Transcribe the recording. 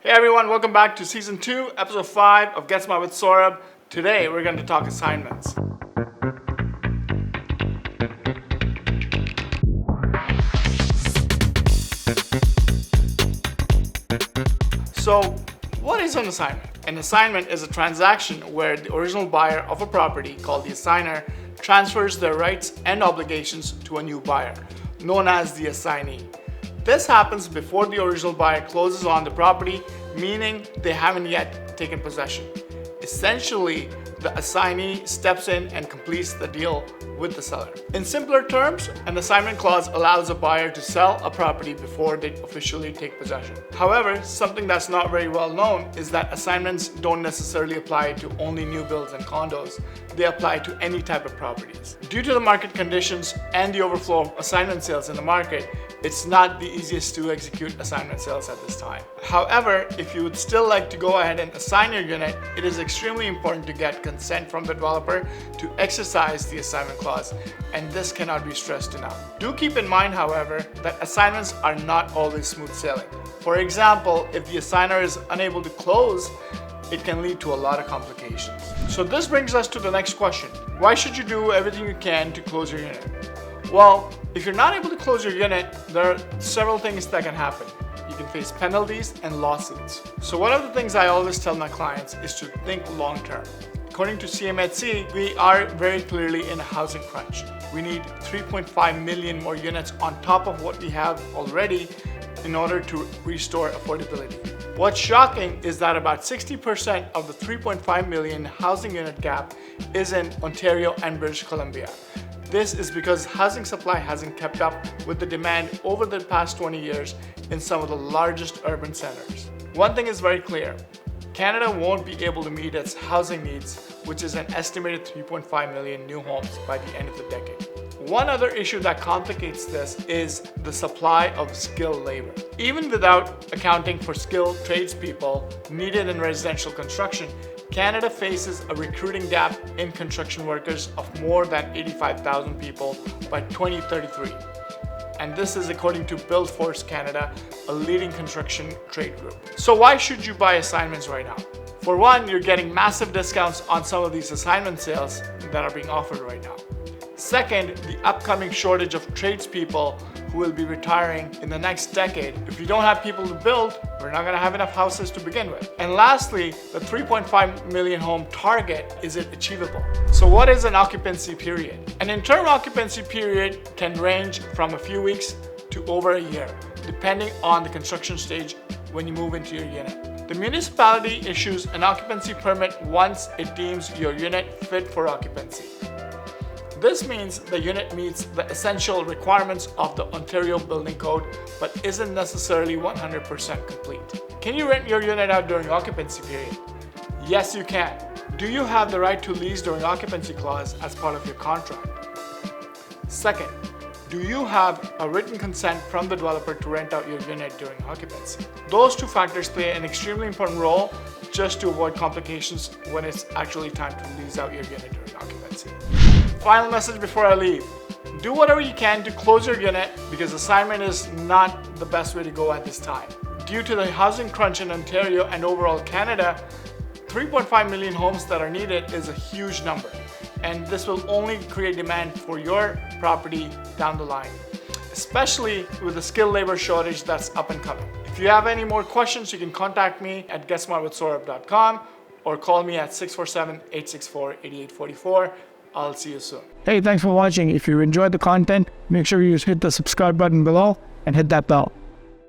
Hey everyone, welcome back to Season 2, Episode 5 of Get Smart with Saurabh. Today we're going to talk assignments. So, what is an assignment? An assignment is a transaction where the original buyer of a property, called the assigner, transfers their rights and obligations to a new buyer, known as the assignee. This happens before the original buyer closes on the property, meaning they haven't yet taken possession. Essentially, the assignee steps in and completes the deal with the seller. In simpler terms, an assignment clause allows a buyer to sell a property before they officially take possession. However, something that's not very well known is that assignments don't necessarily apply to only new builds and condos. They apply to any type of properties. Due to the market conditions and the overflow of assignment sales in the market, it's not the easiest to execute assignment sales at this time. However, if you would still like to go ahead and assign your unit, it is extremely important to get consent from the developer to exercise the assignment clause, and this cannot be stressed enough. Do keep in mind, however, that assignments are not always smooth sailing. For example, if the assigner is unable to close, it can lead to a lot of complications. So this brings us to the next question. Why should you do everything you can to close your unit? Well, if you're not able to close your unit, there are several things that can happen. You can face penalties and lawsuits. So one of the things I always tell my clients is to think long term. According to CMHC, we are very clearly in a housing crunch. We need 3.5 million more units on top of what we have already in order to restore affordability. What's shocking is that about 60% of the 3.5 million housing unit gap is in Ontario and British Columbia. This is because housing supply hasn't kept up with the demand over the past 20 years in some of the largest urban centers. One thing is very clear. Canada won't be able to meet its housing needs, which is an estimated 3.5 million new homes by the end of the decade. One other issue that complicates this is the supply of skilled labor. Even without accounting for skilled tradespeople needed in residential construction, Canada faces a recruiting gap in construction workers of more than 85,000 people by 2033. And this is according to Buildforce Canada, a leading construction trade group. So why should you buy assignments right now? For one, you're getting massive discounts on some of these assignment sales that are being offered right now. Second, the upcoming shortage of tradespeople who will be retiring in the next decade. If you don't have people to build, we're not going to have enough houses to begin with. And lastly, the 3.5 million home target, is it achievable? So what is an occupancy period? An interim occupancy period can range from a few weeks to over a year, depending on the construction stage when you move into your unit. The municipality issues an occupancy permit once it deems your unit fit for occupancy. This means the unit meets the essential requirements of the Ontario Building Code, but isn't necessarily 100% complete. Can you rent your unit out during occupancy period? Yes, you can. Do you have the right to lease during occupancy clause as part of your contract? Second, do you have a written consent from the developer to rent out your unit during occupancy? Those two factors play an extremely important role just to avoid complications when it's actually time to lease out your unit during occupancy. Final message before I leave. Do whatever you can to close your unit because assignment is not the best way to go at this time. Due to the housing crunch in Ontario and overall Canada, 3.5 million homes that are needed is a huge number, and this will only create demand for your property down the line, especially with the skilled labor shortage that's up and coming. If you have any more questions, you can contact me at getsmartwithsaurabh.com or call me at 647-864-8844. I'll see you soon. Hey, thanks for watching. If you enjoyed the content, make sure you hit the subscribe button below and hit that bell.